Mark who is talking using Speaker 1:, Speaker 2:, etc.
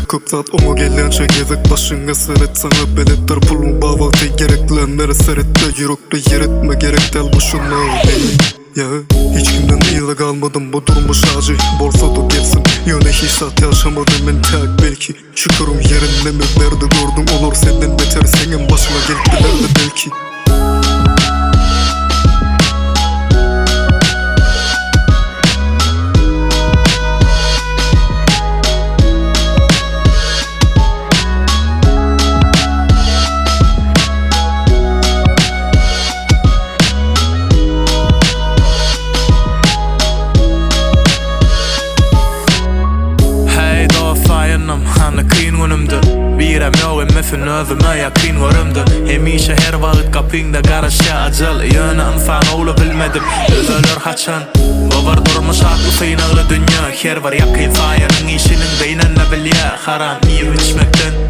Speaker 1: köp zat oňa gelýänçe gezek başyňa seret saňa beletler puluň bawagty gereklenleri seretde ýürekde ýeretme gerek däl bu şunu ya hiç kimden ýyla galmadym bu durmuş ajy bolsa da gelsin ýöne hiç sat ýaşamadym men täk belki şükürüm yerinde mi berdi gördüm olur senden beter senin başına gelipdiler de belki.
Speaker 2: Birem yok emme fin özüme yakin varımdı Hemişe her vaqt kapyňda garaşa ajal Ýöne insan oğlu bilmedim Özölür haçan Bavar durmuş aklı synagly dünýä Her var yakin sayanyň işiniň beýnende bilýär Haram ýyp içmekden